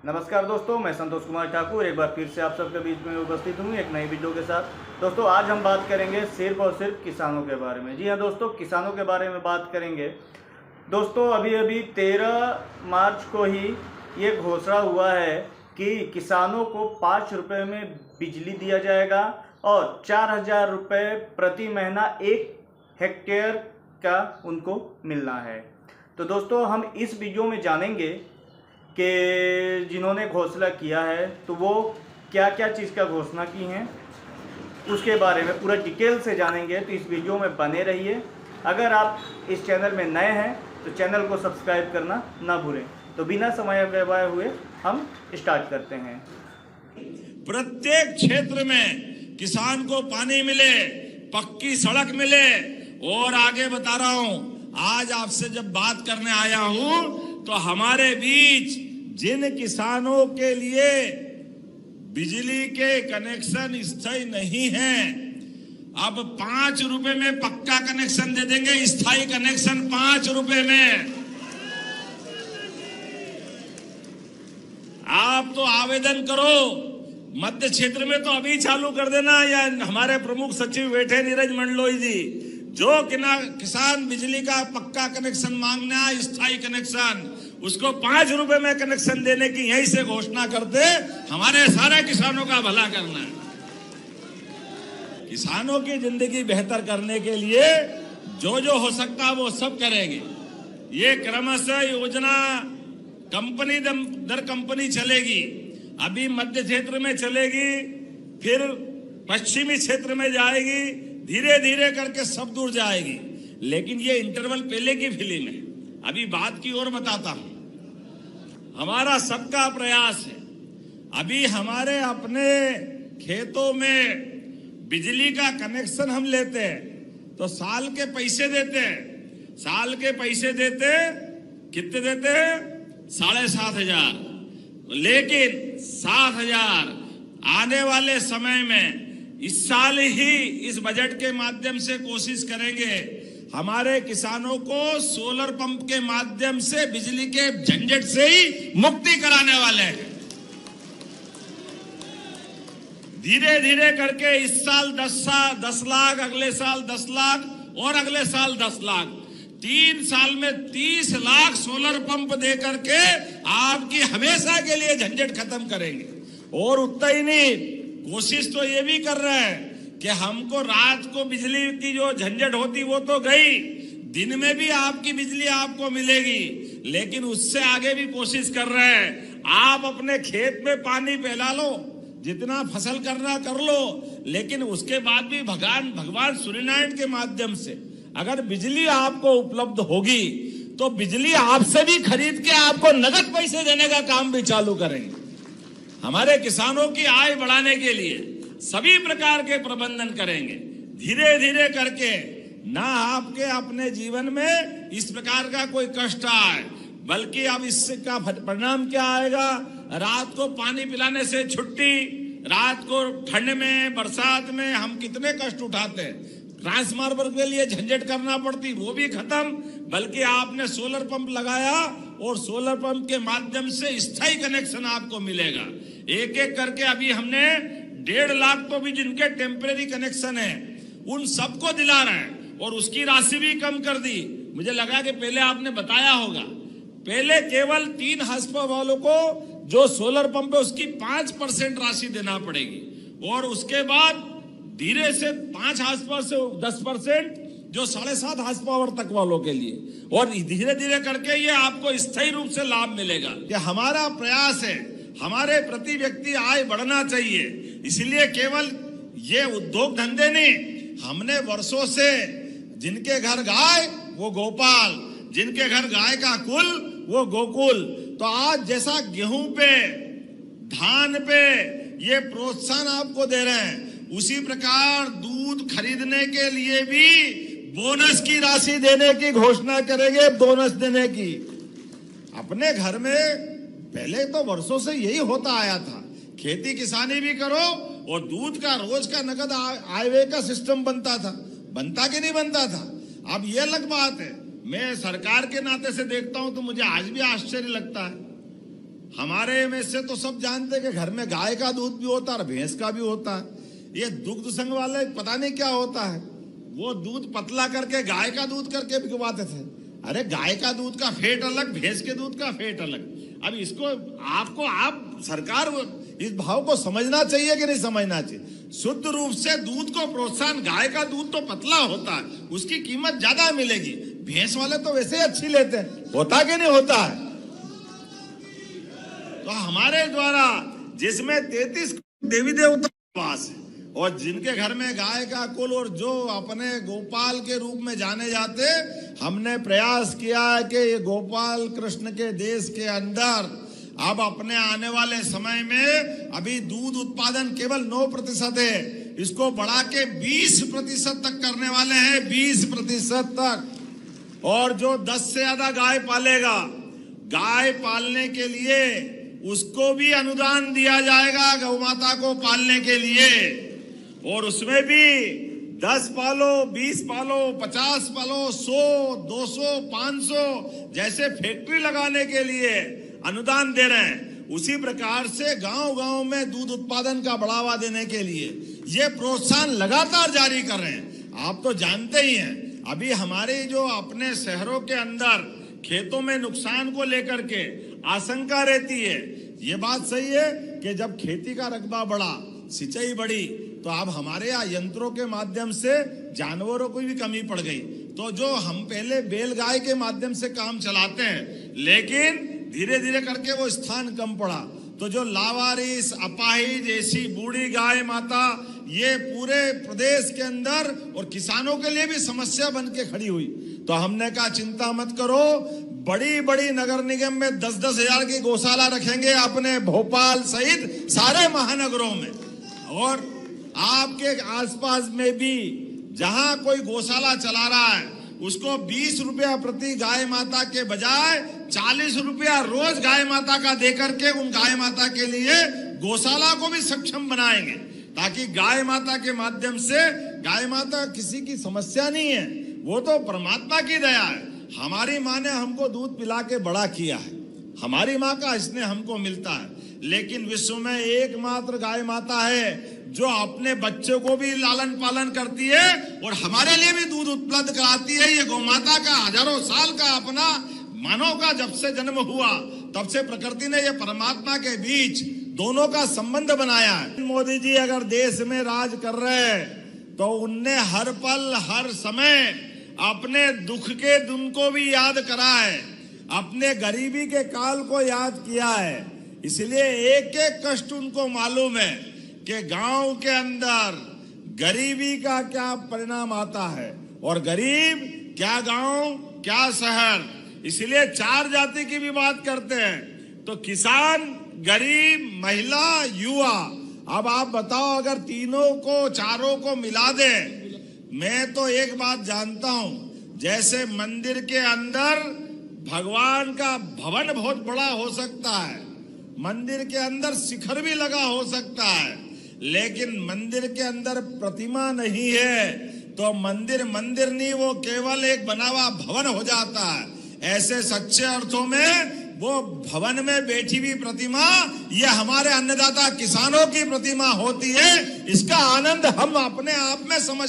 नमस्कार दोस्तों, मैं संतोष कुमार ठाकुर एक बार फिर से आप सबके बीच में उपस्थित हूँ एक नई वीडियो के साथ। दोस्तों आज हम बात करेंगे सिर्फ और सिर्फ किसानों के बारे में। जी हाँ दोस्तों, किसानों के बारे में बात करेंगे। दोस्तों अभी 13 मार्च को ही ये घोषणा हुआ है कि किसानों को 5 रुपये में बिजली दिया जाएगा और 4,000 रुपये प्रति महीना 1 हेक्टेयर का उनको मिलना है। तो दोस्तों हम इस वीडियो में जानेंगे कि जिन्होंने घोषणा किया है तो वो क्या क्या चीज़ का घोषणा की हैं, उसके बारे में पूरा डिटेल से जानेंगे। तो इस वीडियो में बने रहिए। अगर आप इस चैनल में नए हैं तो चैनल को सब्सक्राइब करना ना भूलें। तो बिना समय गवाए हुए हम स्टार्ट करते हैं। प्रत्येक क्षेत्र में किसान को पानी मिले, पक्की सड़क मिले। और आगे बता रहा हूं, आज आपसे जब बात करने आया हूं तो हमारे बीच जिन किसानों के लिए बिजली के कनेक्शन स्थायी नहीं है, अब 5 रुपए में पक्का कनेक्शन दे देंगे। स्थायी कनेक्शन 5 रुपए में। आप तो आवेदन करो, मध्य क्षेत्र में तो अभी चालू कर देना। या हमारे प्रमुख सचिव बैठे नीरज मंडलोई जी, जो किसान बिजली का पक्का कनेक्शन मांगना है, स्थायी कनेक्शन, उसको 5 रुपए में कनेक्शन देने की यहीं से घोषणा करते। हमारे सारे किसानों का भला करना है। किसानों की जिंदगी बेहतर करने के लिए जो जो हो सकता है वो सब करेंगे। ये क्रमशः योजना कंपनी दर कंपनी चलेगी। अभी मध्य क्षेत्र में चलेगी, फिर पश्चिमी क्षेत्र में जाएगी, धीरे धीरे करके सब दूर जाएगी। लेकिन ये इंटरवल पहले की फिल्म है। अभी बात की ओर बताता हूं। हमारा सबका प्रयास है, अभी हमारे अपने खेतों में बिजली का कनेक्शन हम लेते हैं तो साल के पैसे देते हैं। साल के पैसे देते कितने देते हैं? 7,500। लेकिन 7,000 आने वाले समय में इस साल ही इस बजट के माध्यम से कोशिश करेंगे हमारे किसानों को सोलर पंप के माध्यम से बिजली के झंझट से ही मुक्ति कराने वाले हैं। धीरे धीरे करके इस साल 10 लाख, अगले साल 10 लाख और अगले साल 10 लाख, 3 साल में 30 लाख सोलर पंप दे करके आपकी हमेशा के लिए झंझट खत्म करेंगे। और उतना ही नहीं, कोशिश तो ये भी कर रहे हैं कि हमको रात को बिजली की जो झंझट होती वो तो गई, दिन में भी आपकी बिजली आपको मिलेगी। लेकिन उससे आगे भी कोशिश कर रहे हैं, आप अपने खेत में पानी फैला लो, जितना फसल करना कर लो। लेकिन उसके बाद भी भगवान सूर्यनारायण के माध्यम से अगर बिजली आपको उपलब्ध होगी तो बिजली आपसे भी खरीद के आपको नगद पैसे देने का काम भी चालू करेंगे। हमारे किसानों की आय बढ़ाने के लिए सभी प्रकार के प्रबंधन करेंगे। धीरे धीरे करके ना आपके अपने जीवन में इस प्रकार का कोई कष्ट आए, बल्कि अब इसका परिणाम क्या आएगा? रात को पानी पिलाने से छुट्टी, रात को ठंड में, बरसात में हम कितने कष्ट उठाते हैं, ट्रांसफार्मर के लिए झंझट करना पड़ती, वो भी खत्म। बल्कि आपने सोलर पंप लगाया और सोलर पंप के माध्यम से स्थायी कनेक्शन आपको मिलेगा। एक एक करके अभी हमने 1.5 लाख तो भी जिनके टेम्परेरी कनेक्शन है उन सबको दिला रहे हैं और उसकी राशि भी कम कर दी। मुझे लगा कि पहले आपने बताया होगा, पहले केवल 3 हाउस वालों को जो सोलर पंप है उसकी 5% राशि देना पड़ेगी और उसके बाद धीरे से 5 हाउस से 10% जो 7.5 हाउस पावर तक वालों के लिए, और धीरे धीरे करके ये आपको स्थायी रूप से लाभ मिलेगा। ये हमारा प्रयास है, हमारे प्रति व्यक्ति आय बढ़ना चाहिए। इसलिए केवल ये उद्योग धंधे नहीं, हमने वर्षों से जिनके घर गाय वो गोपाल, जिनके घर गाय का कुल वो गोकुल। तो आज जैसा गेहूं पे, धान पे ये प्रोत्साहन आपको दे रहे हैं, उसी प्रकार दूध खरीदने के लिए भी बोनस की राशि देने की घोषणा करेंगे। बोनस देने की अपने घर में पहले तो वर्षों से यही होता आया था, खेती किसानी भी करो और दूध का रोज का नगद आय व्यय का सिस्टम बनता था। बनता कि नहीं बनता था? अब ये अलग बात है। मैं सरकार के नाते से देखता हूं तो मुझे आज भी आश्चर्य लगता है हमारे में से तो सब जानते हैं कि घर में गाय का दूध भी होता है और भैंस का भी होता है। ये दुग्ध संघ वाले पता नहीं क्या होता है, वो दूध पतला करके गाय का दूध करके बिकवाते थे। अरे गाय का दूध का फेट अलग, भैंस के दूध का फेट अलग। अब इसको आप सरकार इस भाव को समझना चाहिए कि नहीं समझना चाहिए। शुद्ध रूप से दूध को प्रोत्साहन, गाय का दूध तो पतला होता है, उसकी कीमत ज्यादा मिलेगी। भैंस वाले तो वैसे ही अच्छी लेते हैं, होता कि नहीं होता है। तो हमारे द्वारा जिसमें 33 देवी देवता वास है और जिनके घर में गाय का कुल और जो अपने गोपाल के रूप में जाने जाते, हमने प्रयास किया है कि ये गोपाल कृष्ण के देश के अंदर अब अपने आने वाले समय में अभी दूध उत्पादन केवल 9% है, इसको बढ़ा के 20% तक करने वाले हैं, 20% तक। और जो 10 से ज्यादा गाय पालेगा, गाय पालने के लिए उसको भी अनुदान दिया जाएगा गौ माता को पालने के लिए। और उसमें भी 10 पालो, 20 पालो, 50 पालो, 100, 200, 500 जैसे फैक्ट्री लगाने के लिए अनुदान दे रहे हैं, उसी प्रकार से गांव-गांव में दूध उत्पादन का बढ़ावा देने के लिए ये प्रोत्साहन लगातार जारी कर रहे हैं। आप तो जानते ही हैं, अभी हमारे जो अपने शहरों के अंदर खेतों में नुकसान को लेकर के आशंका रहती है। ये बात सही है कि जब खेती का रकबा बढ़ा, सिंचाई बढ़ी, तो अब हमारे यहाँ यंत्रों के माध्यम से जानवरों को भी कमी पड़ गई। तो जो हम पहले बैलगाय के माध्यम से काम चलाते हैं, लेकिन धीरे धीरे करके वो स्थान कम पड़ा, तो जो लावारिस, अपाहिज ऐसी बूढ़ी गाय माता ये पूरे प्रदेश के अंदर और किसानों के लिए भी समस्या बन के खड़ी हुई। तो हमने कहा चिंता मत करो, बड़ी बड़ी नगर निगम में 10-10 हजार की गौशाला रखेंगे अपने भोपाल सहित सारे महानगरों में। और आपके आसपास में भी जहां कोई गौशाला चला रहा है, उसको 20 रुपया प्रति गाय माता के बजाय 40 रुपया रोज गाय माता का देकर के उन गाय माता के लिए गौशाला को भी सक्षम बनाएंगे, ताकि गाय माता के माध्यम से, गाय माता किसी की समस्या नहीं है, वो तो परमात्मा की दया है। हमारी माँ ने हमको दूध पिला के बड़ा किया है, हमारी माँ का स्नेह हमको मिलता है। लेकिन विश्व में एकमात्र गाय माता है जो अपने बच्चों को भी लालन पालन करती है और हमारे लिए भी दूध उपलब्ध कराती है। ये गौ माता का हजारों साल का अपना मानव का जब से जन्म हुआ, तब से प्रकृति ने ये परमात्मा के बीच दोनों का संबंध बनाया है। मोदी जी अगर देश में राज कर रहे हैं तो उनने हर पल हर समय अपने दुख के दिन को भी याद करा है, अपने गरीबी के काल को याद किया है। इसलिए एक एक कष्ट उनको मालूम है कि गांव के अंदर गरीबी का क्या परिणाम आता है और गरीब क्या गांव क्या शहर। इसलिए 4 जाति की भी बात करते हैं, तो किसान, गरीब, महिला, युवा। अब आप बताओ, अगर तीनों को, चारों को मिला दे, मैं तो एक बात जानता हूं, जैसे मंदिर के अंदर भगवान का भवन बहुत बड़ा हो सकता है, मंदिर के अंदर शिखर भी लगा हो सकता है, लेकिन मंदिर के अंदर प्रतिमा नहीं है तो मंदिर मंदिर नहीं, वो केवल एक बना हुआ भवन हो जाता है। ऐसे सच्चे अर्थों में वो भवन में बैठी हुई प्रतिमा ये हमारे अन्नदाता किसानों की प्रतिमा होती है। इसका आनंद हम अपने आप में समझ